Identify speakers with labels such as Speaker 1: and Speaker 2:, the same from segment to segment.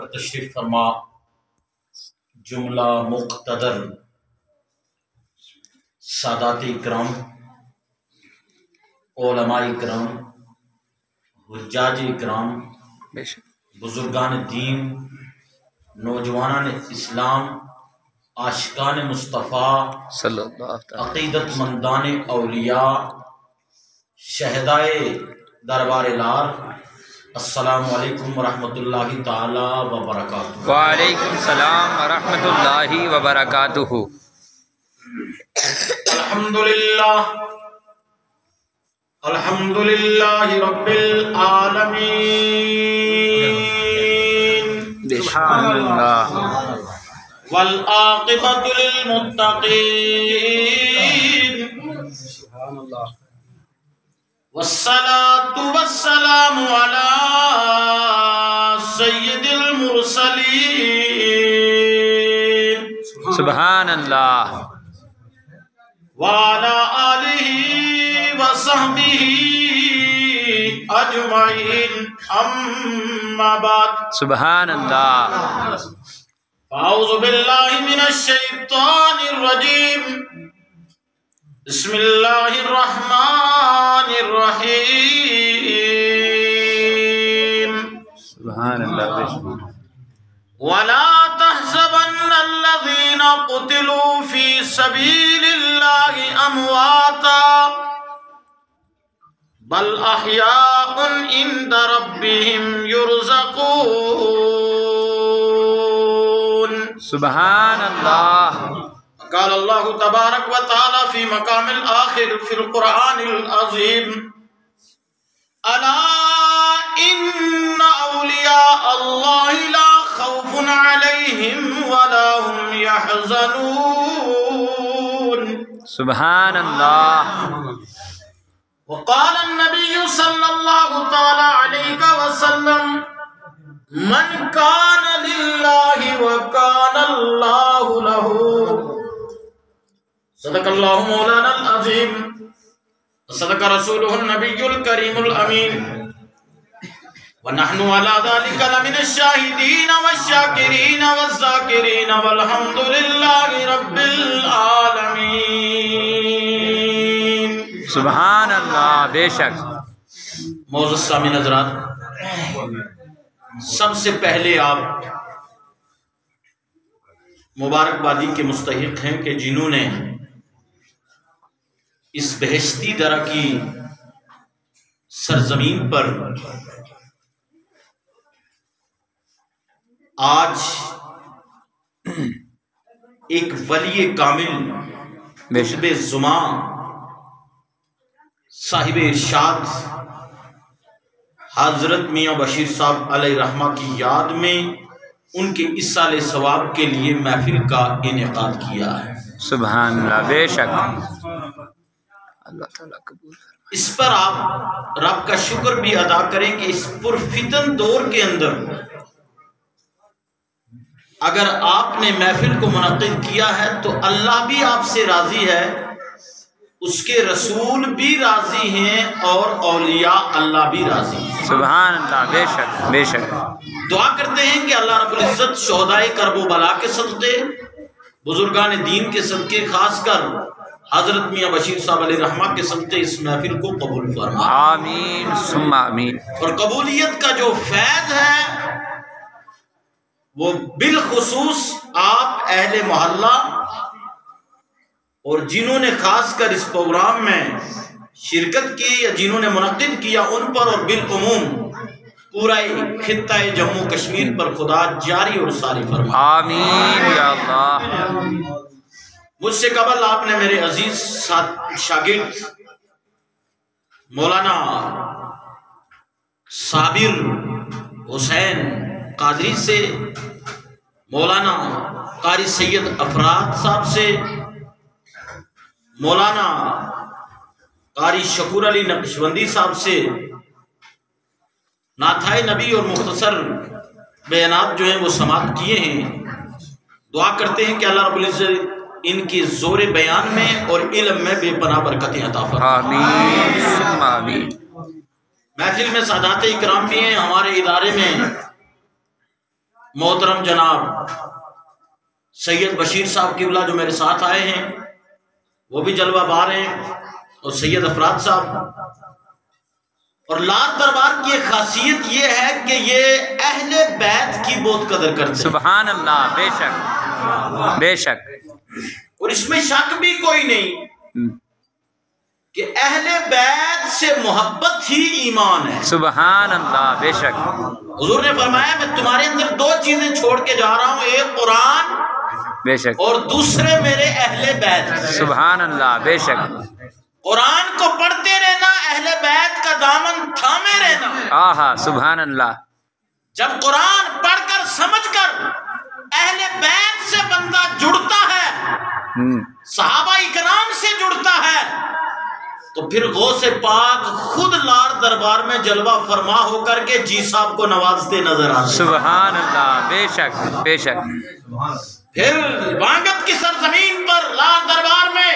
Speaker 1: پر تشریف فرما جملہ مقتدر سادات اکرام، علماء اکرام، حجاج اکرام، بزرگان دین، نوجوانان اسلام، عاشقان مصطفیٰ صلی اللہ علیہ، عقیدت مندان اولیاء، شہدائے دربار لار، السلام علیکم ورحمۃ اللہ تعالی وبرکاتہ۔
Speaker 2: وعلیکم السلام ورحمۃ اللہ وبرکاتہ۔
Speaker 1: الحمدللہ رب العالمین،
Speaker 2: سبحان اللہ،
Speaker 1: والعاقبۃ للمتقین،
Speaker 2: سبحان اللہ،
Speaker 1: والصلاة والسلام علی سید المرسلین،
Speaker 2: سبحان اللہ،
Speaker 1: وعلی آلہ وصحبہ اجمعین، اما بعد،
Speaker 2: سبحان اللہ۔
Speaker 1: اعوذ باللہ من الشیطان الرجیم، بسم اللہ الرحمن الرحیم،
Speaker 2: سبحان اللہ،
Speaker 1: ولا تحسبن الذين قتلوا في سبيل الله امواتا بل احياء عند ربهم يرزقون،
Speaker 2: سبحان اللہ،
Speaker 1: قال الله تبارك وتعالى في مقام الآخر في القرآن العظيم، ألا إن أولياء الله لا خوف عليهم ولا هم يحزنون،
Speaker 2: سبحان اللہ،
Speaker 1: وقال النبي صلى الله تعالى عليه وسلم، من كان لله وكان الله له، صدق الله مولانا العظيم، صدق رسوله النبي الكريم الأمين، ونحن على ذلك لمن الشاهدين والشاكرين والذاكرين والحمد لله رب العالمين۔
Speaker 2: سبحان اللہ، بے شک۔
Speaker 1: معزز سامعین حضرات، سب سے پہلے آپ مبارکبادی کے مستحق ہیں کہ جنہوں نے اس بہشتی درہ کی سرزمین پر آج ایک ولی کامل، قطب زمان، صاحب ارشاد حضرت میاں بشیر صاحب علیہ رحمہ کی یاد میں ان کے اصالِ ثواب کے لیے محفل کا انعقاد کیا ہے۔
Speaker 2: سبحان اللہ، بے شک۔ اللہ تعالیٰ قبول فرمائے۔
Speaker 1: اس پر آپ رب کا شکر بھی ادا کریں کہ اس پرفتن دور کے اندر اگر آپ نے محفل کو منعقد کیا ہے تو اللہ بھی آپ سے راضی ہے، اس کے رسول بھی راضی ہیں، اور اولیاء اللہ بھی راضی ہیں۔
Speaker 2: سبحان اللہ، بے شک، بے شک۔
Speaker 1: دعا کرتے ہیں کہ اللہ رب العزت شہدائے کرب و بلا کے صدقے، بزرگان دین کے صدقے، خاص کر حضرت میاں بشیر صاحب علیہ رحمہ کے صدقے اس محفل کو قبول فرما،
Speaker 2: آمین ثم آمین۔
Speaker 1: اور قبولیت کا جو فیض ہے وہ بالخصوص آپ اہل محلہ اور جنہوں نے خاص کر اس پروگرام میں شرکت کی یا جنہوں نے منعقد کیا ان پر، اور بالعموم پورا خطہ جموں کشمیر پر خدا جاری اور ساری فرما،
Speaker 2: آمین یا اللہ۔
Speaker 1: مجھ سے قبل آپ نے میرے عزیز شاگرد مولانا صابر حسین قادری سے، مولانا قاری سید افراد صاحب سے، مولانا قاری شکور علی نقشبندی صاحب سے نعتائے نبی اور مختصر بیانات جو ہیں وہ سماعت کیے ہیں۔ دعا کرتے ہیں کہ اللہ رب العزت ان کی زور بیان میں اور علم میں بے پناہ برکتیں عطا فرمائے،
Speaker 2: آمین ثم آمین۔
Speaker 1: محفل میں سادات اکرام بھی ہیں، ہمارے ادارے میں محترم جناب سید بشیر صاحب قبلہ جو میرے ساتھ آئے ہیں وہ بھی جلوہ بار ہیں، اور سید افراد صاحب. اور لار دربار کی ایک خاصیت یہ ہے کہ یہ اہل بیت کی بہت قدر کرتے ہیں.
Speaker 2: سبحان اللہ. بے شک بے شک.
Speaker 1: اور اس میں شک بھی کوئی نہیں کہ اہل بیت سے محبت ہی ایمان ہے.
Speaker 2: سبحان اللہ. بے شک.
Speaker 1: حضور نے فرمایا میں تمہارے اندر دو چیزیں چھوڑ کے جا رہا ہوں، ایک قرآن
Speaker 2: بے شک
Speaker 1: اور دوسرے میرے اہل بیت.
Speaker 2: سبحان اللہ. بے شک.
Speaker 1: قرآن کو پڑھتے رہنا، اہل بیت کا دامن تھامے رہنا.
Speaker 2: آہا سبحان اللہ.
Speaker 1: جب قرآن پڑھ کر سمجھ کر اہل بیت سے بندہ جڑتا ہے، صحابہ اکرام سے جڑتا ہے، تو پھر غوث پاک خود لار دربار میں جلوہ فرما ہو کر کے جی صاحب کو نوازتے نظر آتے ہیں.
Speaker 2: سبحان اللہ. بے شک بے شک.
Speaker 1: پھر وانگت کی سرزمین پر لار دربار میں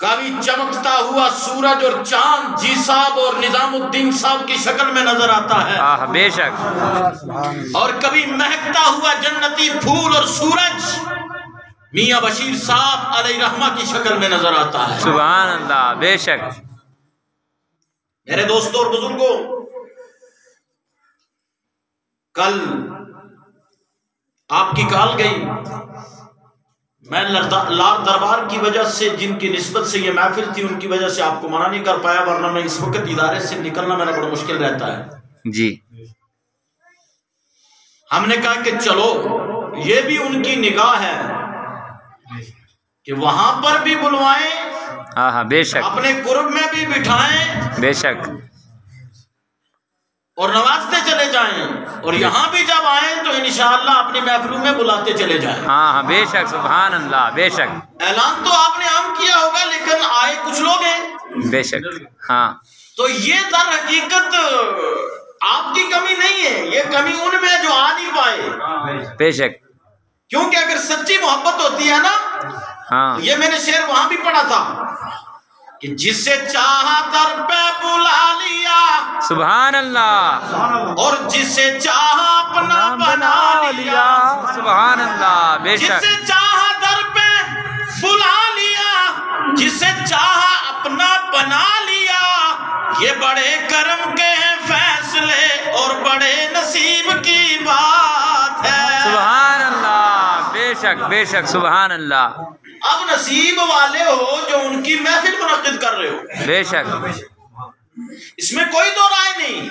Speaker 1: کبھی چمکتا ہوا سورج اور چاند جی صاحب اور نظام الدین صاحب کی شکل میں نظر آتا ہے.
Speaker 2: آہ بے شک.
Speaker 1: اور کبھی مہکتا ہوا جنتی پھول اور سورج میاں بشیر صاحب علیہ رحمہ کی شکل میں نظر آتا ہے.
Speaker 2: سبحان اللہ. بے شک.
Speaker 1: میرے دوستوں اور بزرگوں، کل آپ کی کال گئی، میں لار دربار کی وجہ سے جن کی نسبت سے یہ محفل تھی ان کی وجہ سے آپ کو منع نہیں کر پایا، ورنہ میں اس وقت ادارے سے نکلنا میرا بڑا مشکل رہتا ہے.
Speaker 2: جی.
Speaker 1: ہم نے کہا کہ چلو یہ بھی ان کی نگاہ ہے کہ وہاں پر بھی بلوائیں،
Speaker 2: آہا بے شک.
Speaker 1: اپنے قرب میں بھی بٹھائیں
Speaker 2: بے شک.
Speaker 1: اور نوازتے چلے جائیں، اور یہاں بھی جب آئیں تو انشاءاللہ اپنی محفلوں میں بلاتے چلے جائیں.
Speaker 2: ہاں بے شک. سبحان اللہ. بے شک.
Speaker 1: اعلان تو آپ نے عام کیا ہوگا لیکن آئے کچھ لوگ ہیں.
Speaker 2: بے شک. ہاں
Speaker 1: تو یہ در حقیقت آپ کی کمی نہیں ہے، یہ کمی ان میں جو آ نہیں پائے.
Speaker 2: بے شک.
Speaker 1: کیونکہ اگر سچی محبت ہوتی ہے نا،
Speaker 2: ہاں
Speaker 1: یہ میں نے شعر وہاں بھی پڑھا تھا کہ جسے چاہا در پہ بلا لیا،
Speaker 2: سبحان اللہ.
Speaker 1: اور جسے چاہا اپنا بنا لیا.
Speaker 2: سبحان اللہ. بے شک.
Speaker 1: جسے چاہا در پہ بلا لیا، جسے چاہا اپنا بنا لیا، یہ بڑے کرم کے ہیں فیصلے اور بڑے نصیب کی بات ہے.
Speaker 2: سبحان اللہ. بے شک بے شک. سبحان اللہ.
Speaker 1: اب نصیب والے ہو جو ان کی محفل منعقد کر رہے ہو.
Speaker 2: بے شک.
Speaker 1: اس میں کوئی دو رائے نہیں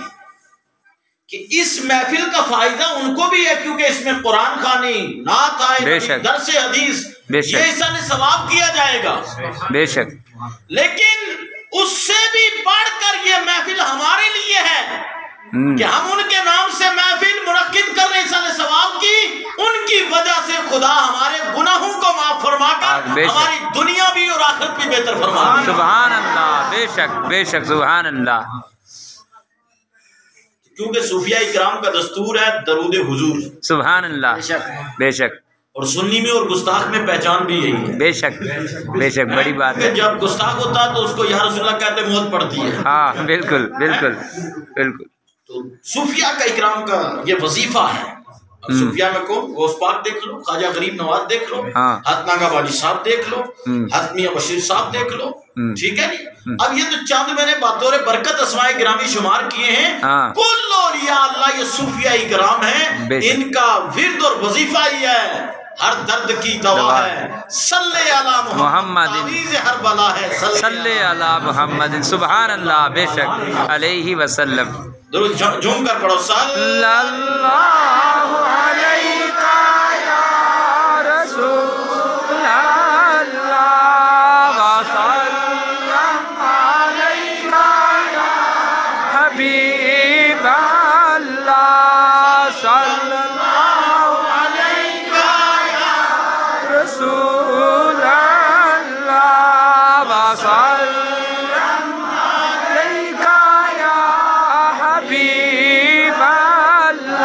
Speaker 1: کہ اس محفل کا فائدہ ان کو بھی ہے، کیونکہ اس میں قرآن خوانی، نعت آئے، درس حدیث، یہ ایسا ثواب کیا جائے گا.
Speaker 2: بے شک.
Speaker 1: لیکن اس سے بھی بڑھ کر یہ محفل ہمارے لیے ہے کہ ہم ان کے نام سے محفل منعقد کر رہے ہیں، ثواب کی ان کی وجہ سے خدا ہمارے گناہوں کو معاف فرما کر ہماری دنیا بھی اور آخرت بھی بہتر فرما دے.
Speaker 2: سبحان اللہ. بے شک بے شک. سبحان اللہ.
Speaker 1: کیونکہ صوفیہ اکرام کا دستور ہے درود حضور.
Speaker 2: سبحان اللہ. بے شک.
Speaker 1: اور سنی میں اور گستاخ میں پہچان بھی یہی ہے.
Speaker 2: بے شک بے شک. بڑی بات ہے.
Speaker 1: جب گستاخ ہوتا ہے تو اس کو یا رسول اللہ کہتے موت پڑتی ہے.
Speaker 2: ہاں بالکل بالکل بالکل.
Speaker 1: تو صوفیہ کا اکرام کا یہ وظیفہ ہے. صوفیہ میں کون؟ غوث پاک دیکھ لو، خواجہ غریب نواز دیکھ لو، حضرت ناگا والی صاحب دیکھ لو، حضرت میاں بشیر صاحب دیکھ لو. ٹھیک ہے نہیں؟ اب یہ تو چاند میں نے بطور برکت اسماء گرامی شمار کیے ہیں. کل اولیاء اللہ یہ صوفیہ اکرام ہیں، ان کا ورد اور وظیفہ ہی ہے ہر درد کی دوا ہے. صلی علی محمد تعویذ ہر بلا ہے.
Speaker 2: صلی علی محمد. سبحان اللہ. بے شک. علیہ وسلم.
Speaker 1: درود جھوم کر پڑھو. صلی
Speaker 2: اللہ علیہ یا رسول اللہ وسلم علیہ یا حبیب اللہ صلی اللہ علیہ یا رسول اللہ وسلم علیہ یا حبیب اللہ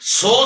Speaker 1: 100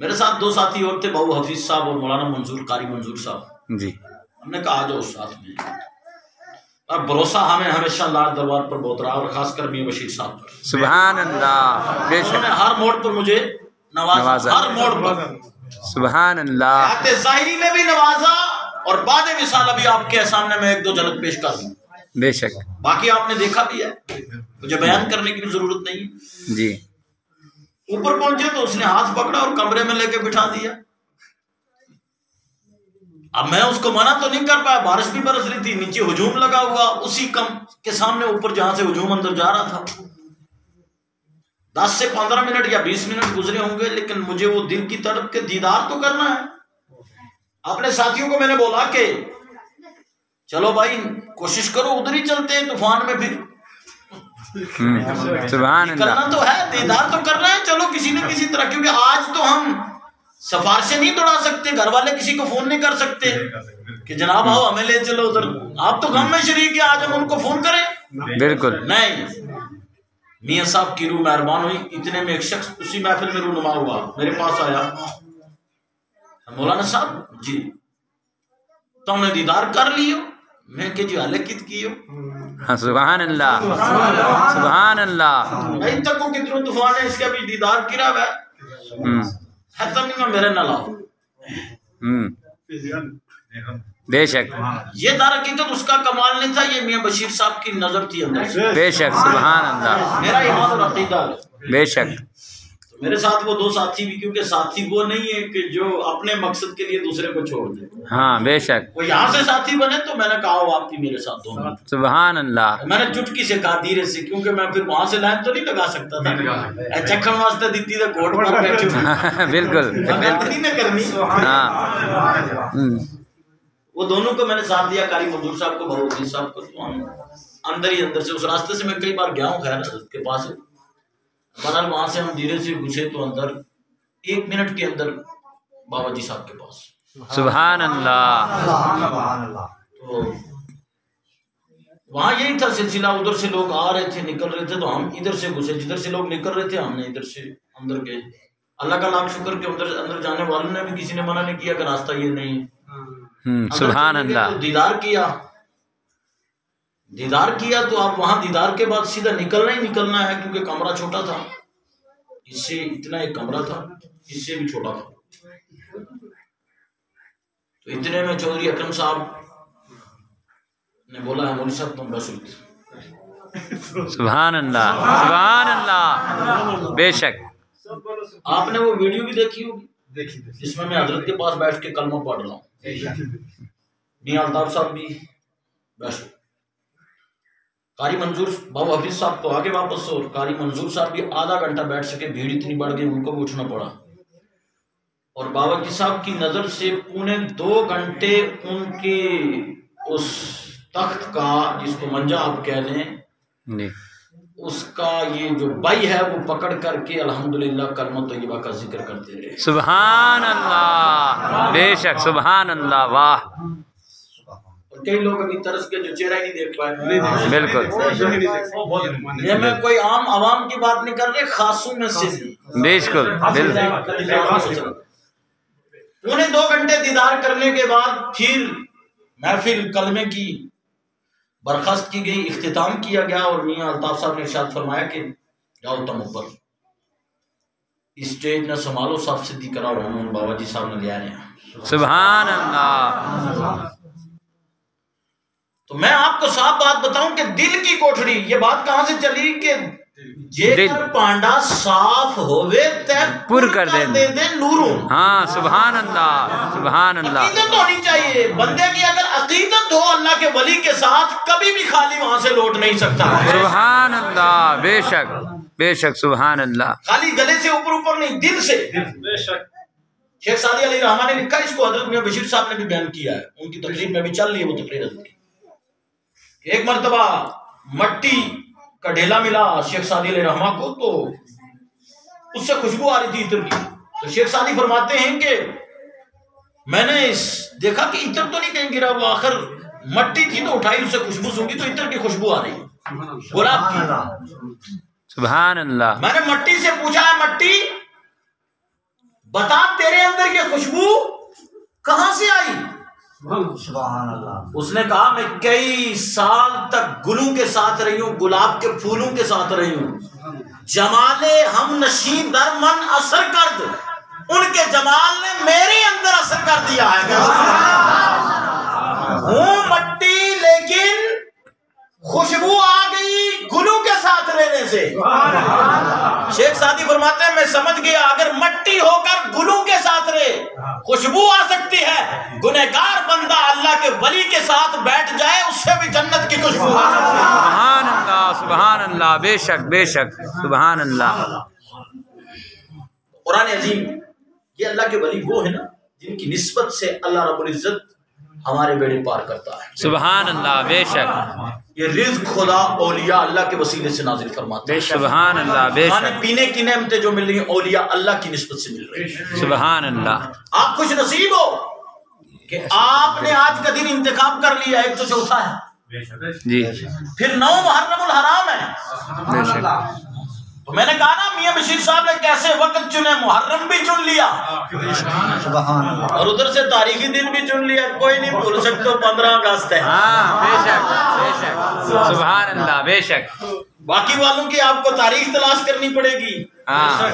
Speaker 1: میرے ساتھ دو ساتھی اور تھے، بابو حفیظ صاحب اور مولانا منظور قاری منظور صاحب
Speaker 2: جی
Speaker 1: ہم نے کہا آ جاؤ ساتھ میں، اور بھروسہ ہمیں ہمیشہ اللہ دربار پر بہت رہا، اور خاص کر میاں بشیر صاحب پر۔
Speaker 2: سبحان اللہ، بے
Speaker 1: انہوں نے
Speaker 2: شک
Speaker 1: ہر موڑ پر مجھے نوازا، ہر موڑ پر،
Speaker 2: سبحان اللہ،
Speaker 1: حیات ظاہری میں بھی نوازا، اور بعد وصال ابھی آپ کے سامنے میں ایک دو جھلک پیش کر دوں،
Speaker 2: بے شک
Speaker 1: باقی آپ نے دیکھا بھی ہے، مجھے بیان کرنے کی بھی ضرورت نہیں۔
Speaker 2: جی
Speaker 1: اوپر پہنچے تو اس نے ہاتھ پکڑا اور کمرے میں لے کے بٹھا دیا۔ اب میں اس کو منع تو نہیں کر پایا، بارش بھی برس رہی تھی، نیچے ہجوم لگا ہوا، اسی کم کے سامنے اوپر جہاں سے ہجوم اندر جا رہا تھا۔ 10 سے 15 منٹ یا 20 منٹ گزرے ہوں گے، لیکن مجھے وہ دل کی تڑپ کے دیدار تو کرنا ہے۔ اپنے ساتھیوں کو میں نے بولا کہ چلو بھائی کوشش کرو ادھر ہی چلتے ہیں طوفان میں، پھر
Speaker 2: سبحان
Speaker 1: کرنا
Speaker 2: اللہ،
Speaker 1: تو ہے، دیدار تو کرنا ہے، چلو کسی نہ کسی طرح، کیونکہ آج تو ہم سفارشیں نہیں دوڑا سکتے، گھر والے کسی کو فون نہیں کر سکتے کہ جناب آؤ ہمیں لے چلو ادھر، آپ تو غم میں شریک ہے، آج ہم ان کو فون کریں؟
Speaker 2: بالکل
Speaker 1: نہیں۔ میاں صاحب کی روح مہربان ہوئی، اتنے میں ایک شخص اسی محفل میں رونما ہوا، میرے پاس آیا، مولانا صاحب جی تم نے دیدار کر لیو؟ میں کہ جی حلقت کیو؟
Speaker 2: ہاں سبحان اللہ، سبحان اللہ،
Speaker 1: بھائی تک کو کتنوں طوفان ہے، اس کا بھی دیدار کرا ہوا ہے، حتم میں میرے نہ لاؤ۔
Speaker 2: بے شک
Speaker 1: یہ در حقیقت اس کا کمال نہیں تھا، یہ میاں بشیر صاحب کی نظر تھی اندر سے،
Speaker 2: بے شک سبحان اللہ،
Speaker 1: میرا ایمان اور عقیدہ ہے۔
Speaker 2: بے شک
Speaker 1: تو میرے ساتھ وہ دو ساتھی بھی، کیونکہ ساتھی وہ نہیں ہے کہ جو اپنے مقصد کے لیے دوسرے کو چھوڑ دے،
Speaker 2: ہاں بے شک
Speaker 1: وہ یہاں سے ساتھی بنے تو میں نے کہا وہ آپ بھی میرے ساتھ دونوں،
Speaker 2: سبحان اللہ،
Speaker 1: میں نے چٹکی سے کہا دھیرے سے، کیونکہ میں پھر وہاں سے لائن تو نہیں لگا سکتا تھا، چکھن واسطے دیتی تھا کوٹ پر بیٹھے،
Speaker 2: بالکل
Speaker 1: غلط نہیں نہ کرنی۔
Speaker 2: ہاں
Speaker 1: وہ دونوں کو میں نے ساتھ دیا، قاری منظور صاحب کو، بابو حفیظ صاحب کو، تو ہم اندر ہی اندر سے اس راستے سے میں کئی بار گیا ہوں خیر حضرت کے پاس، بہرحال وہاں سے ہم دھیرے سے گھسے تو اندر 1 منٹ کے اندر بابا جی صاحب کے پاس۔
Speaker 2: سبحان اللہ،
Speaker 1: تو وہاں یہی تھا سلسلہ، ادھر سے لوگ آ رہے تھے نکل رہے تھے تو ہم ادھر سے گھسے، جدھر سے لوگ نکل رہے تھے ہم نے ادھر سے اندر گئے۔ اللہ کا لاکھ شکر کہ اندر جانے والوں نے بھی کسی نے منع نہیں کیا کہ راستہ یہ نہیں،
Speaker 2: سبحان اللہ،
Speaker 1: دیدار کیا تو آپ وہاں دیدار کے بعد سیدھا نکلنا ہی نکلنا ہے، کیونکہ کمرہ چھوٹا تھا، اس سے اتنا ایک کمرہ تھا، اس سے بھی چھوٹا تھا۔ تو اتنے میں چودھری اکرم صاحب نے بولا ہے مولوی صاحب تم بس
Speaker 2: سبحان اللہ، سبحان اللہ، بے شک
Speaker 1: آپ نے وہ ویڈیو بھی دیکھی ہوگی جس میں حضرت کے پاس بیٹھ کے کلمہ پڑھ رہا ہوں، میاں الطاف صاحب بھی بیٹھ، قاری منظور بابو حفیظ صاحب تو آگے واپس، اور قاری منظور صاحب بھی آدھا گھنٹہ بیٹھ سکے، بھیڑ اتنی بڑھ گئی ان کو بھی اٹھنا پڑا، اور بابا جی صاحب کی نظر سے 2.25 گھنٹے ان کے اس تخت کا، جس کو منجا آپ کہہ لیں، اس کا یہ جو بائی ہے وہ پکڑ کر کے الحمدللہ کلمہ طیبہ کا ذکر کرتے رہے۔
Speaker 2: سبحان اللہ، بے شک سبحان اللہ، واہ،
Speaker 1: اور کئی لوگ ابھی ترس کے جو چہرہ ہی نہیں دیکھ پائے،
Speaker 2: بالکل
Speaker 1: یہ میں کوئی عام عوام کی بات نہیں کر رہے، خاصوں میں سے
Speaker 2: بالکل بالکل،
Speaker 1: 2 گھنٹے دیدار کرنے کے بعد پھر محفل کلمے کی برخاست کی گئی، اختتام کیا گیا، اور میاں الطاف صاحب نے ارشاد فرمایا کہ جاؤ تم اوپر، اسٹیج نہ سنبھالو، صاف سدھی کراؤ، بابا جی صاحب نے لیا ہے۔
Speaker 2: سبحان اللہ،
Speaker 1: تو میں آپ کو صاف بات بتاؤں کہ دل کی کوٹھڑی، یہ بات کہاں سے چلی کہ جے کر پانڈا صاف ہوئے تے
Speaker 2: پر کر دے
Speaker 1: نوروں۔
Speaker 2: ہاں سبحان اللہ، سبحان اللہ،
Speaker 1: عقیدت ہونی چاہیے بندے کی، اگر عقیدت ہو اللہ کے ولی کے ساتھ کبھی بھی خالی وہاں سے لوٹ نہیں سکتا۔
Speaker 2: سبحان اللہ، بے شک بے شک سبحان اللہ،
Speaker 1: خالی گلے سے اوپر نہیں، دل سے۔ شیخ سعدی علیہ رحمہ نے لکھا، اس کو حضرت میاں بشیر صاحب نے بھی بیان کیا ہے، ان کی تقریر میں بھی چل رہی ہے وہ تقریر حضرت کی۔ ایک مرتبہ مٹی کا ڈھیلا ملا شیخ سعدی علیہ رحمہ کو، تو اس سے خوشبو آ رہی تھی عطر کی، تو شیخ سعدی فرماتے ہیں کہ میں نے دیکھا کہ عطر تو نہیں کہیں گرا ہوا، آخر مٹی تھی تو اٹھائی، اس سے خوشبو سونگی تو عطر کی خوشبو آ رہی، گلاب کی۔
Speaker 2: سبحان اللہ،
Speaker 1: میں نے مٹی سے پوچھا ہے مٹی بتا تیرے اندر یہ خوشبو کہاں سے آئی؟
Speaker 3: سبحان اللہ.
Speaker 1: اس نے کہا میں کئی سال تک گلوں کے ساتھ رہی ہوں، گلاب کے پھولوں کے ساتھ رہی ہوں، جمال ہم نشین در من اثر کرد، ان کے جمال نے میرے اندر اثر کر دیا ہے. ہوں مٹی لیکن خوشبو آ گئی گلوں کے ساتھ رہنے سے. شیخ سعدی فرماتے ہیں میں سمجھ گیا اگر مٹی ہو کر گلوں کے ساتھ رہے خوشبو آ سکتی ہے، گنہگار بندہ اللہ کے ولی کے ساتھ بیٹھ جائے اس سے بھی جنت کی خوشبو آ سکتی ہے.
Speaker 2: سبحان اللہ سبحان اللہ، بے شک بے شک، سبحان اللہ.
Speaker 1: قرآن عظیم یہ اللہ کے ولی وہ ہے نا جن کی نسبت سے اللہ رب العزت ہمارے بیڑے پار کرتا ہے.
Speaker 2: سبحان اللہ، بے شک.
Speaker 1: یہ رزق خدا اولیاء اللہ کے وسیلے سے نازل فرماتا ہے.
Speaker 2: سبحان اللہ، بے
Speaker 1: کھانے
Speaker 2: شک.
Speaker 1: پینے کی نعمتیں جو مل رہی ہیں اولیاء اللہ کی نسبت سے مل رہی ہیں.
Speaker 2: سبحان اللہ.
Speaker 1: آپ خوش نصیب ہو کہ آپ نے آج کا دن انتخاب کر لیا. ایک تو چوتھا ہے
Speaker 2: جی
Speaker 1: پھر 9 محرم الحرام ہے.
Speaker 2: بے شک.
Speaker 1: تو میں نے کہا نا میاں بشیر صاحب نے کیسے وقت چنے، محرم بھی چن لیا
Speaker 3: سبحان اللہ.
Speaker 1: اور ادھر سے تاریخی دن بھی چن لیا. کوئی نہیں بھول سکتے 15 اگست ہے.
Speaker 2: ہاں بے شک بے شک، سبحان اللہ، بے شک.
Speaker 1: باقی والوں کی آپ کو تاریخ تلاش کرنی پڑے گی.
Speaker 2: ہاں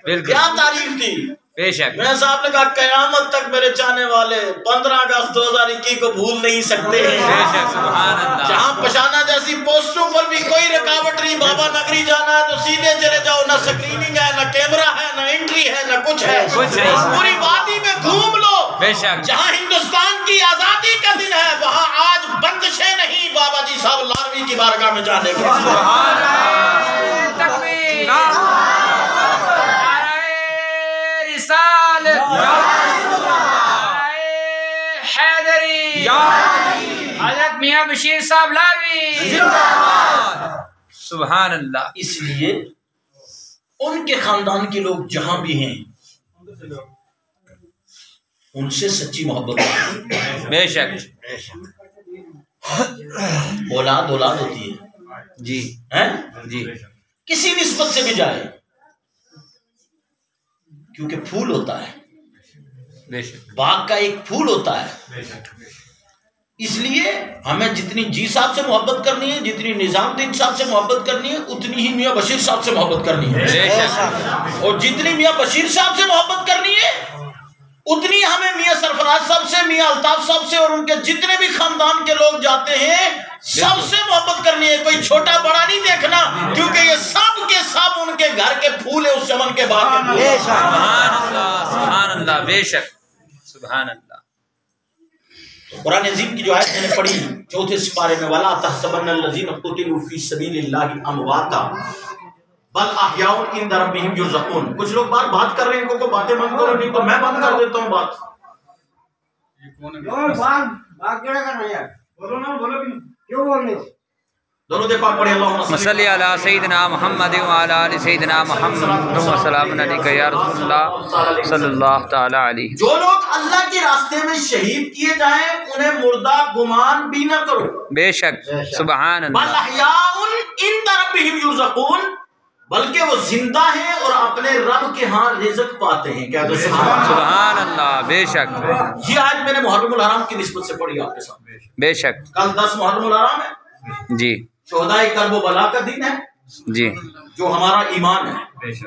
Speaker 2: بالکل
Speaker 1: کیا تاریخ تھی؟
Speaker 2: بے شک.
Speaker 1: میں صاحب نے کہا قیامت تک میرے چاہنے والے 15 اگست 2021 کو بھول نہیں سکتے
Speaker 2: بے
Speaker 1: ہیں.
Speaker 2: شک، سبحان اللہ.
Speaker 1: جہاں پشانہ جیسی پوسٹوں پر بھی کوئی رکاوٹ نہیں. بابا نگری جانا ہے تو سیدھے چلے جاؤ، نہ سکریننگ ہے، نہ کیمرہ ہے، نہ انٹری ہے، نہ کچھ ہے.
Speaker 2: کچھ نہیں.
Speaker 1: پوری وادی میں گھوم لو.
Speaker 2: بے شک.
Speaker 1: جہاں ہندوستان کی آزادی کا دن ہے وہاں آج بندشیں نہیں بابا جی صاحب لاروی کی بارگاہ میں جانے کے.
Speaker 2: سبحان اللہ. تکبیر. حیدری حضرت میاں بشیر صاحب لاروی. سبحان اللہ.
Speaker 1: اس لیے ان کے خاندان کے لوگ جہاں بھی ہیں ان سے سچی محبت کریں.
Speaker 2: بے شک.
Speaker 1: اولاد ہوتی ہے
Speaker 2: جی
Speaker 1: ہیں؟
Speaker 2: جی
Speaker 1: کسی نسبت سے بھی جائے کیونکہ پھول ہوتا ہے،
Speaker 2: بے شک.
Speaker 1: باغ کا ایک پھول ہوتا ہے. اس لیے ہمیں جتنی جی صاحب سے محبت کرنی ہے، جتنی نظام الدین صاحب سے محبت کرنی ہے، اتنی ہی میاں بشیر صاحب سے محبت کرنی ہے.
Speaker 2: بے شک.
Speaker 1: اور جتنی میاں بشیر صاحب سے محبت کرنی ہے اتنی ہمیں میاں سرفراز صاحب سے، میاں الطاف صاحب سے اور ان کے جتنے بھی خاندان کے لوگ جاتے ہیں سب سے محبت کرنی ہے. کوئی چھوٹا بڑا نہیں دیکھنا کیونکہ یہ سب کے سب ان کے گھر کے پھول ہیں، اس چمن کے باغ کے پھول.
Speaker 2: سبحان اللہ سبحان اللہ، بے شک. سبحان اللہ.
Speaker 1: قرآن عظیم کی جو آیت میں نے پڑھی 4 سپارے میں وَلَا تَحْسَبَنَّ الَّذِينَ قُتِلُوا فِي سَبِيلِ اللَّهِ أَمْوَاتًا بل احیاء عند ربهم یرزقون. کچھ لوگ بات کر رہے ہیں، ان کو باتیں بند کرو، نہیں تو میں بند کر دیتا ہوں بات. دونوں دے پاک پڑھے اللہم
Speaker 2: صلی علی سیدنا محمد وعلی آل سیدنا محمد و سلام علیکہ یا رسول اللہ صلی اللہ تعالی علیہ.
Speaker 1: جو لوگ اللہ کے راستے میں شہید کیے جائیں انہیں مردہ گمان بھی نہ کرو.
Speaker 2: بے شک. سبحان
Speaker 1: بل
Speaker 2: اللہ.
Speaker 1: احیاء عند ربهم یرزقون، بلکہ وہ زندہ ہیں اور اپنے رب کے ہاں رزق پاتے ہیں. کہہ دو
Speaker 2: سبحان اللہ. بے شک.
Speaker 1: یہ آج میں نے محرم الحرام کی نسبت سے پڑھی آپ کے سامنے.
Speaker 2: بے شک.
Speaker 1: کل 10 محرم الحرام ہے،
Speaker 2: جی
Speaker 1: شہدائے کرب و بلا کا دن ہے
Speaker 2: جی
Speaker 1: جو ہمارا ایمان ہے.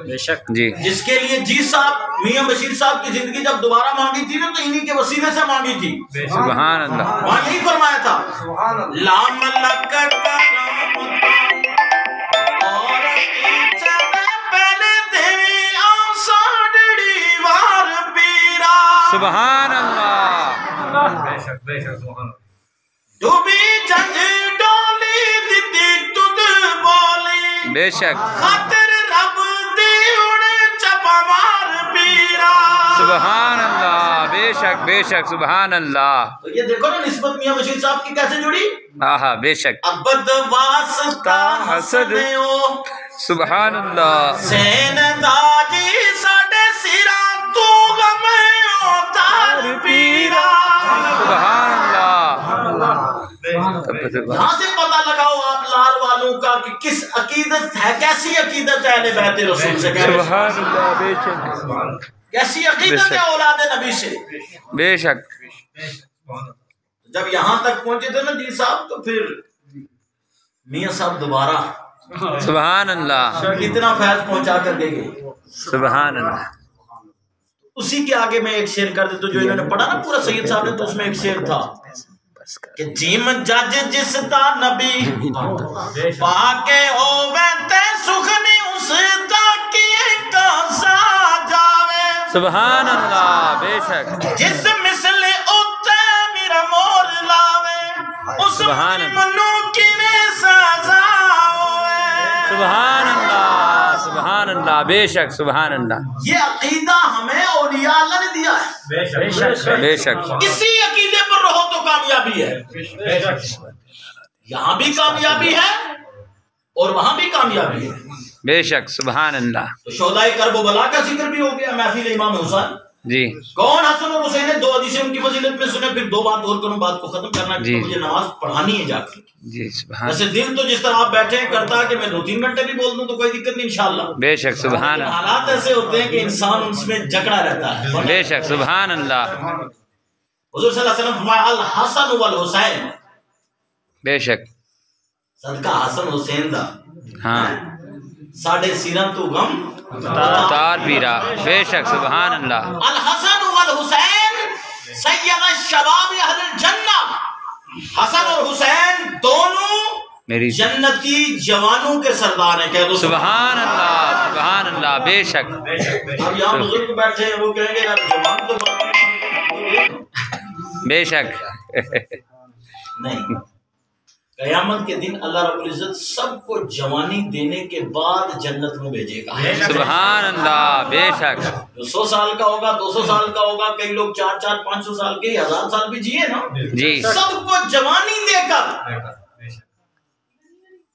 Speaker 2: بے شک. جی
Speaker 1: جس کے لیے جی صاحب میاں بشیر صاحب کی زندگی جب دوبارہ مانگی تھی نا تو انہی کے وسیلے سے مانگی تھی.
Speaker 2: سبحان اللہ.
Speaker 1: وہاں یہی فرمایا تھا لام لک کرم اور پہلے دیوی آساڑی وار پیرا.
Speaker 2: سبحان اللہ.
Speaker 1: تو بھی جنج ڈولی دیتی تد بولی
Speaker 2: بے شک.
Speaker 1: خاطر رب دی اڑے چپا مار پیرا.
Speaker 2: سبحان اللہ. بے شک بے شک. سبحان اللہ.
Speaker 1: تو یہ دیکھو نا نسبت میاں بشیر صاحب کی کیسے جڑی.
Speaker 2: آہا بے شک.
Speaker 1: ابد واسطہ حسنیو
Speaker 2: سبحان اللہ.
Speaker 1: سین داجی ساڑے سیرا تو غمیو تار پیرا.
Speaker 2: سبحان اللہ.
Speaker 1: یہاں سے پتہ لگاؤ آپ لال والوں کا کہ کس عقیدت ہے، کیسی عقیدت ہے اہل بیت رسول سے.
Speaker 2: سبحان اللہ. بے شک.
Speaker 1: کیسی عقیدت ہے اولاد نبی سے.
Speaker 2: بے شک.
Speaker 1: جب یہاں تک پہنچے تھے نا جی صاحب تو پھر میاں صاحب دوبارہ
Speaker 2: سبحان اللہ
Speaker 1: اتنا فیض پہنچا کر دے گئے.
Speaker 2: سبحان اللہ.
Speaker 1: اسی کے آگے میں ایک شعر کر دیتا ہوں جو انہوں نے پڑھا نا پورا سید صاحب نے, تو اس میں ایک شعر تھا کہ جیم جج جس تا نبی پاکے ہووے تے سخنی اس تا کی کاسا جاوے.
Speaker 2: سبحان اللہ. بے شک.
Speaker 1: جس مثل اتے میرا مور لاوے اس منو کی میں سازا ہوئے.
Speaker 2: سبحان اللہ. سبحان اللہ. بے شک. سبحان اللہ.
Speaker 1: یہ عقیدہ ہمیں اولیاء اللہ نے دیا ہے.
Speaker 2: بے شک.
Speaker 1: اسی عقیدے پر رہو تو کامیابی ہے. یہاں بھی کامیابی ہے اور وہاں بھی کامیابی ہے.
Speaker 2: بے شک. سبحان اللہ.
Speaker 1: تو شہدائے کرب و بلا کا ذکر بھی ہو گیا. محفل امام حسین
Speaker 2: جی.
Speaker 1: کون حسن اور حسین ہے؟ 2 حدیثیں ان کی فضیلت میں سنے. پھر 2 بات اور کروں, بات کو ختم کرنا ہے. مجھے نماز پڑھانی ہے جا کے.
Speaker 2: جی. سبحان.
Speaker 1: ویسے دل تو جس طرح آپ بیٹھے ہیں کرتا ہے کہ میں 2-3 گھنٹے بھی بول دوں تو کوئی دقت نہیں انشاءاللہ.
Speaker 2: بے شک. سبحان اللہ.
Speaker 1: حالات ایسے ہوتے ہیں کہ انسان اس میں جکڑا رہتا ہے.
Speaker 2: بے شک. سبحان اللہ.
Speaker 1: حضور صلی اللہ علیہ وسلم فرمایا الحسن والحسین.
Speaker 2: بے شک.
Speaker 1: صدقہ حسن حسین دا
Speaker 2: ہاں
Speaker 1: ساڑھے سیرن تو غم
Speaker 2: تار پیرا. بے شک. سبحان اللہ.
Speaker 1: الحسن والحسین سید الشباب اہل الجنہ. حسن اور حسین دونوں
Speaker 2: میری
Speaker 1: جنتی جوانوں کے سردار ہیں. کہہ دو
Speaker 2: سبحان اللہ. سبحان اللہ. بے شک.
Speaker 1: اب یہاں بزرگ بیٹھے ہیں وہ کہیں گے یار جوان تو
Speaker 2: بے شک.
Speaker 1: نہیں. قیامت کے دن اللہ رب العزت سب کو جوانی دینے کے بعد جنت میں بھیجے گا.
Speaker 2: سبحان اللہ. بے شک.
Speaker 1: جو 100 سال کا ہوگا 200 سال کا ہوگا, کئی لوگ 400 500 سال کے 1000 سال بھی جیے نا,
Speaker 2: جی.
Speaker 1: سب کو جوانی دے کر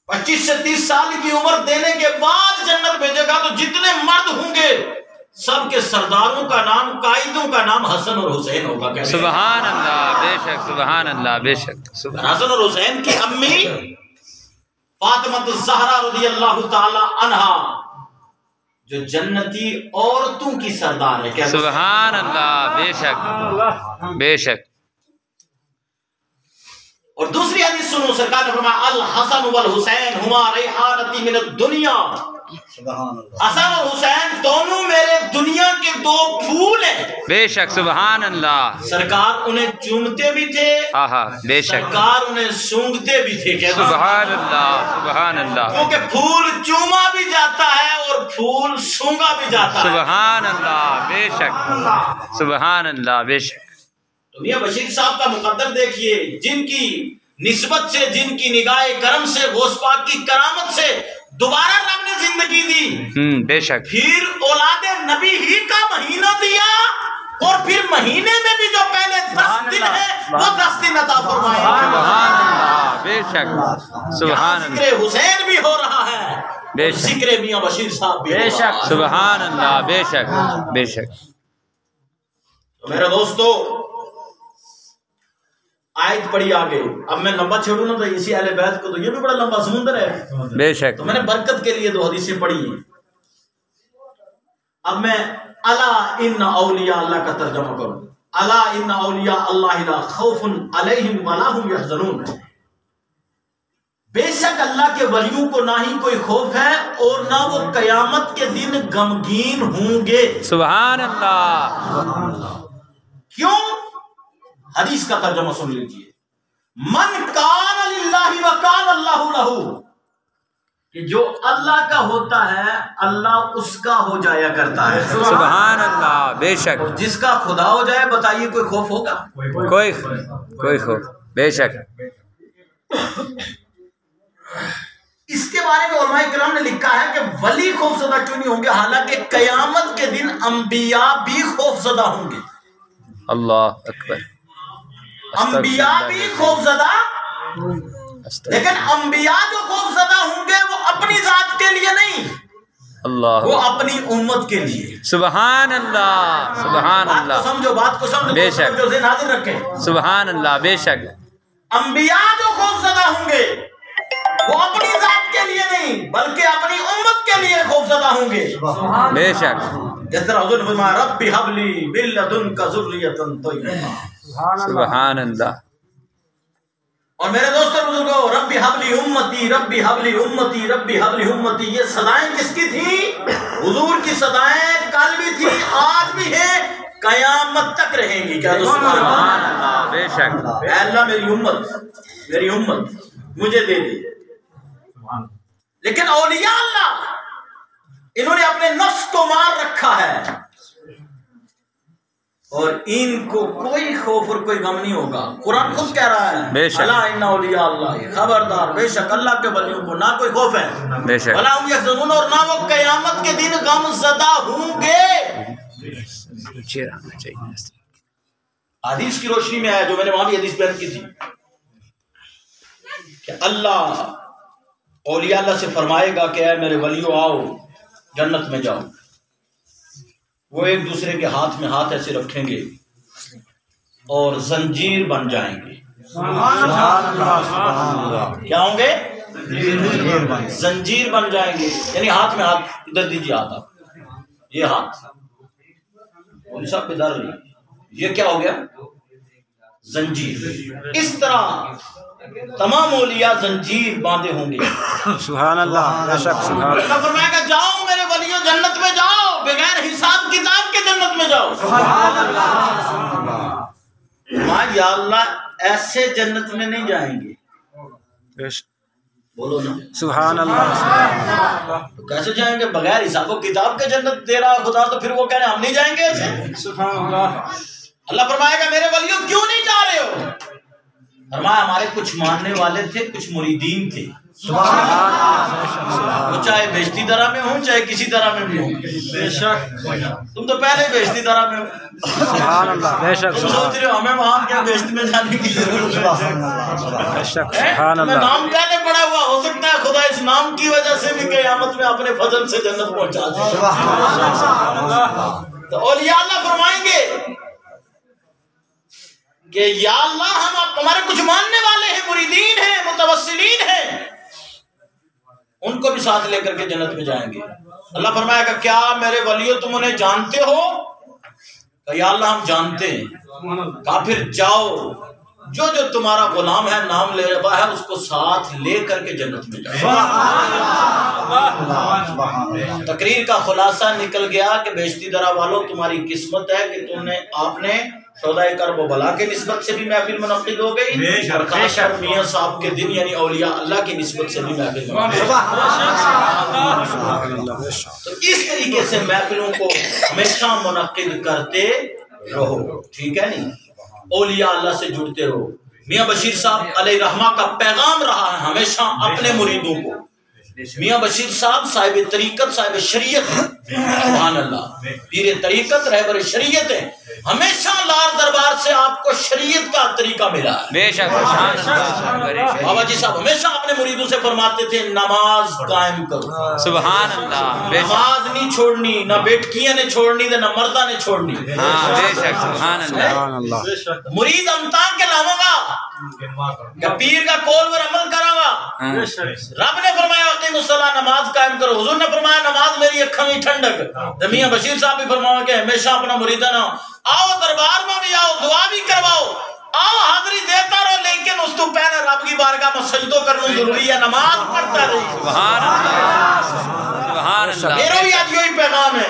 Speaker 1: 25 سے 30 سال کی عمر دینے کے بعد جنت بھیجے گا. تو جتنے مرد ہوں گے سب کے سرداروں کا نام, قائدوں کا نام حسن اور حسین ہوگا.
Speaker 2: سبحان اللہ. بے شک. سبحان اللہ. بے شک.
Speaker 1: حسن اور حسین کی امی فاطمہ الزہرا رضی اللہ تعالی عنہا جو جنتی عورتوں کی سردار ہے.
Speaker 2: سبحان اللہ. بے شک. بے شک.
Speaker 1: اور دوسری حدیث سنو, سرکار نے فرمایا الحسن والحسین ہما ریحانتی من الدنیا. حسن اور حسین دونوں میرے دنیا کے 2 پھول ہیں.
Speaker 2: بے شک. سبحان اللہ.
Speaker 1: سرکار انہیں چومتے بھی تھے,
Speaker 2: آہا. بے شک.
Speaker 1: سرکار انہیں سونگتے بھی تھے.
Speaker 2: سبحان اللہ. سبحان اللہ.
Speaker 1: کیونکہ پھول چوما بھی جاتا ہے اور پھول سونگا بھی جاتا ہے.
Speaker 2: سبحان اللہ. بے شک. سبحان اللہ. بے شک.
Speaker 1: تو میاں بشیر صاحب کا مقدر دیکھیے, جن کی نسبت سے, جن کی نگاہ کرم سے, غوث پاک کی کرامت سے دوبارہ رب نے زندگی دی.
Speaker 2: بے شک.
Speaker 1: پھر اولاد نبی ہی کا مہینہ دیا, اور پھر مہینے میں بھی جو پہلے 10 دن ہے وہ 10 دن عطا فرمائے.
Speaker 2: سبحان اللہ. بے شک. سبحان اللہ.
Speaker 1: ذکر حسین بھی ہو رہا ہے,
Speaker 2: بے شک.
Speaker 1: ذکر میاں بشیر صاحب بھی.
Speaker 2: بے شک. سبحان اللہ. بے شک. بے شک.
Speaker 1: تو میرے دوستو آیت پڑھی آگے. اب میں لمبا چھوڑوں نا تو اسی اہل بیت کو, تو یہ بھی بڑا لمبا سمندر ہے.
Speaker 2: بے شک.
Speaker 1: تو میں نے برکت کے لیے 2 حدیثیں پڑھی ہیں. اب میں الا ان اولیاء اللہ کا ترجمہ کروں. الا ان اولیاء اللہ لا خوف علیہم ولا هم يحزنون. بے شک اللہ کے ولیوں کو نہ ہی کوئی خوف ہے اور نہ وہ قیامت کے دن غمگین ہوں گے.
Speaker 2: سبحان اللہ.
Speaker 1: کیوں؟ حدیث کا ترجمہ سن لیجیے. من کان للہ وکان اللہ لہ, کہ جو اللہ کا ہوتا ہے اللہ اس کا ہو جایا کرتا ہے.
Speaker 2: سبحان اللہ. بے شک.
Speaker 1: اور جس کا خدا ہو جائے بتائیے کوئی خوف ہوگا؟
Speaker 2: کوئی خوف. بے شک.
Speaker 1: اس کے بارے میں علماء کرام نے لکھا ہے کہ ولی خوف زدہ کیوں نہیں ہوں گے, حالانکہ قیامت کے دن انبیاء بھی خوف زدہ ہوں گے.
Speaker 2: اللہ اکبر.
Speaker 1: انبیاء بھی خوف زدہ, لیکن انبیاء جو خوف زدہ ہوں گے وہ اپنی ذات کے لیے نہیں,
Speaker 2: اللہ,
Speaker 1: وہ اپنی امت کے لیے.
Speaker 2: سبحان اللہ. سبحان اللہ.
Speaker 1: بات کو سمجھو, بات کو سمجھو,
Speaker 2: بے شک.
Speaker 1: جو ذہن حاضر رکھیں.
Speaker 2: سبحان اللہ. بے شک.
Speaker 1: انبیاء جو خوف زدہ ہوں گے وہ اپنی ذات کے لیے نہیں بلکہ اپنی امت کے لیے خوف زدہ ہوں گے.
Speaker 2: بے شک.
Speaker 1: اس طرح حضور نے فرمایا رب حبلی من لدنک ذریۃ طیبہ،
Speaker 2: سبحان اللہ۔
Speaker 1: اور میرے دوستوں بزرگوں، رب حبلی امتی، رب حبلی امتی، رب حبلی امتی، یہ صدائیں کس کی تھی؟ حضور کی صدائیں کل بھی تھی، آج بھی ہے، قیامت تک رہیں گی۔ کیا دوستوں؟
Speaker 2: سبحان اللہ، بے شک۔
Speaker 1: اے اللہ میری امت مجھے دے دے۔ لیکن اولیاء اللہ انہوں نے اپنے نفس کو مار رکھا ہے، اور ان کو کوئی خوف اور کوئی غم نہیں ہوگا۔ قرآن خود کہہ رہا ہے
Speaker 2: بے شک،
Speaker 1: الا ان اولیاء اللہ، خبردار بے شک اللہ کے ولیوں کو نہ کوئی خوف ہے،
Speaker 2: بے شک،
Speaker 1: ولا هم يحزنون، اور نہ وہ قیامت کے دن غم زدہ ہوں گے۔ حدیث کی روشنی میں ہے، جو میں نے وہاں بھی حدیث بیان کی تھی، کہ اللہ اولیاء اللہ سے فرمائے گا کہ اے میرے ولیو آؤ جنت میں جاؤ۔ وہ ایک دوسرے کے ہاتھ میں ہاتھ ایسے رکھیں گے اور زنجیر بن جائیں گے۔ کیا ہوں گے؟ زنجیر بن جائیں گے، یعنی ہاتھ میں ہاتھ، ادھر دیجیے ہاتھ، آپ یہ ہاتھ صاحب ادھر، یہ کیا ہو گیا؟ زنجیر۔ اس طرح تمام اولیاء زنجیر باندھے ہوں گے۔
Speaker 4: سبحان اللہ، بے شک سبحان اللہ۔
Speaker 1: اللہ فرمائے گا جاؤ میرے ولیوں جنت میں جاؤ، بغیر حساب کتاب کے جنت میں جاؤ۔ سبحان اللہ۔ یا اللہ ایسے جنت میں نہیں جائیں گے، بولو نا
Speaker 4: سبحان اللہ۔
Speaker 1: تو کیسے جائیں گے؟ بغیر حساب و کتاب کے جنت دے رہا خدا، تو پھر وہ کہہ رہے ہیں ہم نہیں جائیں گے ایسے۔
Speaker 4: سبحان اللہ۔
Speaker 1: اللہ فرمائے گا میرے ولیوں کیوں نہیں جا رہے ہو؟ فرمایا ہمارے کچھ ماننے والے تھے، کچھ مریدین تھے، وہ چاہے بیشتی درہ میں ہوں چاہے کسی درہ میں بھی ہوں۔
Speaker 4: بے شک،
Speaker 1: تم تو پہلے بیشتی درہ میں ہو،
Speaker 4: سبحان اللہ، بے شک
Speaker 1: تم سوچ رہے ہو ہمیں وہاں کیا بیشتی میں جانے کی ضرورت ہے؟
Speaker 4: بے شک سبحان
Speaker 1: تمہیں
Speaker 4: اللہ۔
Speaker 1: نام پہلے پڑا ہوا، ہو سکتا ہے خدا اس نام کی وجہ سے بھی قیامت میں اپنے فضل سے جنت پہنچا دے۔ تو اولیاء اللہ فرمائیں گے کہ یا اللہ ہمارے کچھ ماننے والے ہیں، مریدین ہیں، متوسلین ہیں، ان کو بھی ساتھ لے کر کے جنت میں جائیں گے۔ اللہ فرمائے گا کیا میرے ولیوں تم انہیں جانتے ہو؟ کہ یا اللہ ہم جانتے ہیں۔ کہا پھر جاؤ، جو جو تمہارا غلام ہے نام لے رہا ہے اس کو ساتھ لے کر کے جنت میں جاؤ۔ تقریر کا خلاصہ نکل گیا کہ بیشتی درہ والوں تمہاری قسمت ہے کہ تم نے آپ نے سودائے کرب و بلا کے نسبت سے بھی محفل منعقد ہو گئی، اور خاص کر میاں صاحب کے دن یعنی اولیاء اللہ کی نسبت سے بھی محفل منعقد ہو گئی۔ تو اس طریقے سے محفلوں کو ہمیشہ منعقد کرتے رہو، ٹھیک ہے نہیں؟ اولیاء اللہ سے جڑتے رہو۔ میاں بشیر صاحب علیہ رحمہ کا پیغام رہا ہے ہمیشہ اپنے مریدوں کو۔ میاں بشیر صاحب صاحب طریقت، صاحب شریعت ہیں، سبحان اللہ، پیر طریقت، رہبر شریعت ہیں۔ ہمیشہ لار دربار سے آپ کو شریعت کا طریقہ ملا ہے۔
Speaker 2: بے شک سبحان اللہ۔
Speaker 1: بابا جی صاحب ہمیشہ اپنے مریدوں سے فرماتے تھے نماز قائم کرو،
Speaker 2: سبحان اللہ، بے شک،
Speaker 1: نماز نہیں چھوڑنی، نہ بیٹکیاں نے چھوڑنی نہ مردہ نے چھوڑنی۔
Speaker 2: ہاں بے شک سبحان اللہ۔
Speaker 4: سبحان اللہ۔
Speaker 1: مرید امتان کے لاؤں گا کہ پیر کا قول پر عمل کروں گا۔ رب نے فرمایا اقیم الصلاۃ، نماز قائم کرو۔ حضور نے فرمایا نماز میری اکھاں میں ٹھنڈک۔ میاں بشیر صاحب بھی فرمایا کہ ہمیشہ اپنا مریدہ نہ آؤ، دربار میں بھی آؤ، دعا بھی کرواؤ، آؤ حاضری دیتا رہو، لیکن اس تو پہلے رب کی بارگاہ میں سجدوں کرنا ضروری ہے، نماز پڑھتا رہی۔
Speaker 2: سبحان اللہ، سبحان اللہ۔
Speaker 1: میرا بھی آج یہی پیغام ہے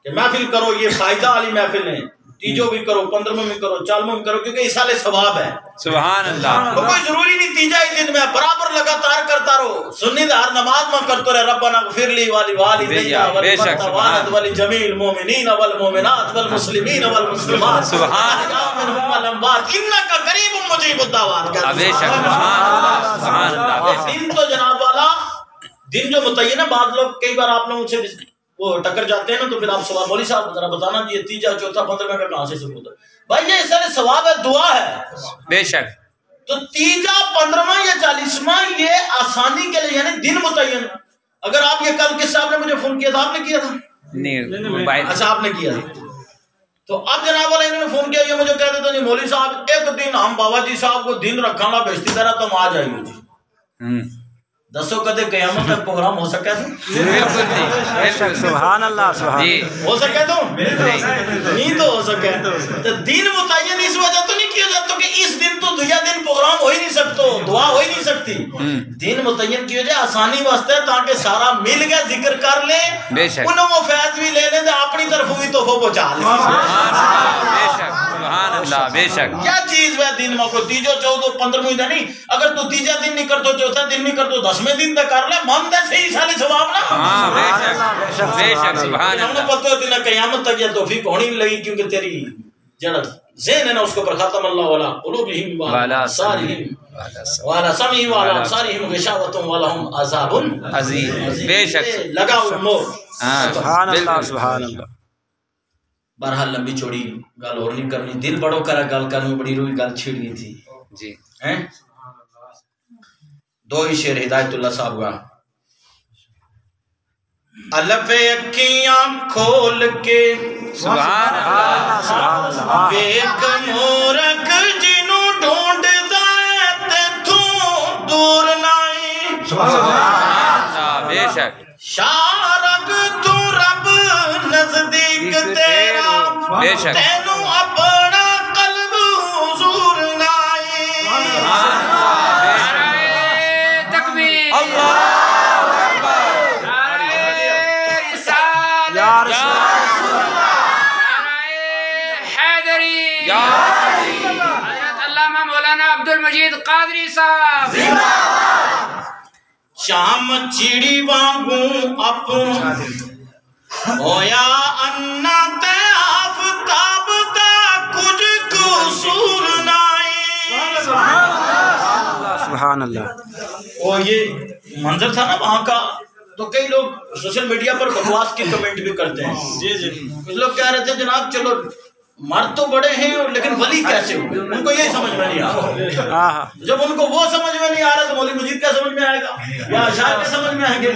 Speaker 1: کہ محفل کرو، یہ فائدہ والی محفل ہے، تیجوں بھی کرو، 15ویں میں کرو، 40ویں میں کرو، کیونکہ اس سال ثواب ہے۔
Speaker 2: سبحان اللہ۔
Speaker 1: وہ کوئی ضروری نہیں تیجا ہی دن میں، برابر لگاتار کرتا رہو۔ سنی ہر نماز میں کرتے رہے ربنا اغفر لی والی والدیا والد ولجمیع المؤمنین والمؤمنات والمسلمین والمسلمات
Speaker 2: سبحان
Speaker 1: اللہ انک قریب مجیب الدعوات۔
Speaker 2: بے شک سبحان اللہ، سبحان اللہ۔
Speaker 1: دن تو جناب والا دن جو متعین ہے، بعض لوگ کئی بار آپ لوگوں سے وہ ٹکر جاتے ہیں نا، تو پھر آپ سوال مولوی صاحب ذرا بتانا جی یہ تیجا چوتھا 15ویں کا کہاں سے ثبوت ہے؟ بھائی یہ اس طرح ثواب ہے، دعا ہے۔
Speaker 2: بے شک۔
Speaker 1: تو تیجا 15واں یا 40واں یہ آسانی کے لیے یعنی دن متعین۔ اگر آپ یہ کل کس صاحب نے مجھے فون کیا تھا؟ آپ نے کیا تھا؟
Speaker 2: نہیں موبائل۔
Speaker 1: اچھا آپ نے کیا تھا۔ تو اب جناب والا انہوں نے فون کیا، یہ مجھے کہہ دیتا جی مولوی صاحب ایک دن ہم بابا جی صاحب کو دن رکھاں گا بیشتی طرح تم آ جائیے جی۔ دسو کدے قیامت تک پروگرام ہو سکے تو
Speaker 2: بالکل نہیں،
Speaker 4: بے شک سبحان اللہ سبحان
Speaker 2: جی
Speaker 1: ہو سکے تو نہیں تو ہو سکے تو دین متعین اس وجہ تو نہیں کیا جاتا کہ اس دن تو دوسرا دن پروگرام ہو ہی نہیں سکتا، دعا ہو ہی نہیں سکتی. دین متعین کی وجہ آسانی واسطے تاکہ سارا مل گیا ذکر کر لے،
Speaker 2: بے شک
Speaker 1: انہوں وہ فیض بھی لے لیں تو اپنی طرف بھی تحفہ پہنچا لیں.
Speaker 2: بے شک سبحان اللہ بے شک.
Speaker 1: کیا چیز ہے دین میں کو تیجو چودو 15 مہینہ نہیں، اگر تو تیجا دن نہیں کرتو چوتھا دن نہیں کرتو 10ویں دن تک کر لے من دے صحیح سالے ثواب نا.
Speaker 2: ہاں بے شک بے شک سبحان
Speaker 1: ہم نے
Speaker 2: اللہ.
Speaker 1: پتہ ہے کہ قیامت تک یہ توفیق ہونی نہیں لگی کیونکہ تیری جڑا ذہن ہے نا اس کے اوپر ختم اللہ والا قلوبہم والا سارہم والا سمعی والا سارہم غشاوتم والا ہم عذاب
Speaker 2: عظیم بے شک.
Speaker 1: لگا مور.
Speaker 4: سبحان اللہ سبحان اللہ.
Speaker 1: بہرحال لمبی چوڑی گل اور نہیں کرنی، دل بڑو کرا گل کرنی بڑی روئی گل چھڑنی تھی
Speaker 2: جی.
Speaker 1: دو ہی شعر ہدایت اللہ صاحب کا. الف اکھیاں کھول کے
Speaker 2: سبحان اللہ
Speaker 4: سبحان اللہ.
Speaker 1: ویک مورک جنوں ڈھونڈدا ہے تیتھوں دور نائی.
Speaker 2: اللہ بے شک.
Speaker 1: شارک تو رب نزدیک تیرا
Speaker 2: بے شک.
Speaker 1: تینوں اپنا قلب حضور نائی.
Speaker 2: تکبیر اللہ
Speaker 4: یا رسول
Speaker 2: حیدری حضرت علامہ مولانا عبد المجید قادری صاحب.
Speaker 1: شام چیڑی وانگوں اپن ہویا انا تے آفتاب دا کچھ قصور نائی.
Speaker 4: سبحان اللہ.
Speaker 1: وہ یہ منظر تھا نا وہاں کا، تو کئی لوگ سوشل میڈیا پر بکواس کی کمنٹ بھی کرتے ہیں. کچھ لوگ کہہ رہے تھے جناب چلو مرد تو بڑے ہیں لیکن ولی کیسے ہوئے، ان کو یہی سمجھ میں نہیں آ رہا. جب ان کو وہ سمجھ میں نہیں آ رہا تو مولوی مجید کیا سمجھ میں آئے گا یا اشعار کے سمجھ میں آئیں گے.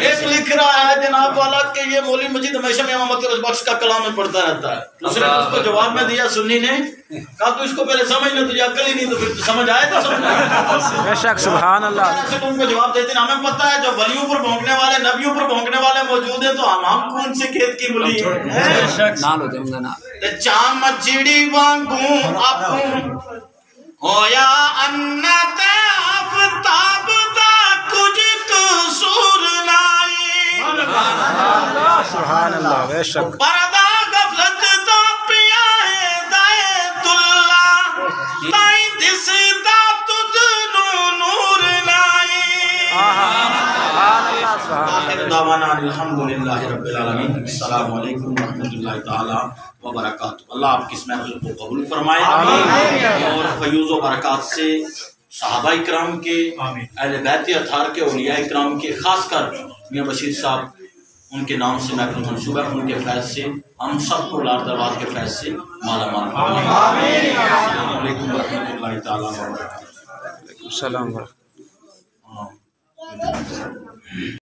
Speaker 1: ایک لکھ رہا ہے جناب والا کہ یہ مولوی مجید ہمیشہ میں امام بخش کا کلام میں پڑھتا رہتا ہے. دوسرے نے اس کو جواب میں دیا سنی نے کہا تو اس کو پہلے سمجھ لو، تجھے عقل ہی نہیں تو پھر سمجھ آئے تو سمجھ آئے.
Speaker 4: بے شک سبحان اللہ.
Speaker 1: ایسے تم کو جواب دیتے ہیں ہمیں پتہ ہے جب ولیوں پر بھونکنے والے نبیوں پر بھونکنے والے موجود ہیں تو ہم کون سے کھیت کی ملی ہیں.
Speaker 2: نال ہو جاؤں گا نا.
Speaker 1: چام چڑی وانگوں اپن ہویا انا تے آفتاب دا کچھ قصور نائی.
Speaker 4: سبحان اللہ بے شک.
Speaker 1: پردہ غفلت دا پیا ہدایت اللہ تائیں دس دا تجھ نور نائی. آخر دعوانا الحمدللہ رب العالمین. السلام علیکم ورحمۃ اللہ تعالی وبرکاتہ. اللہ آپ کی اس محفل کو قبول فرمائے اور فیوز و برکات سے صحابہ اکرام کے، اہل بیت اطہار کے، اولیاء اکرام کے، خاص کر میاں بشیر صاحب ان کے نام سے محفل منصوبہ ہے، ان کے فیض سے ہم سب کو لار دربار کے فیض سے مالا مال فرمائے. السلام علیکم ورحمۃ اللہ تعالی وبرکاتہ.
Speaker 4: السلام علیکم.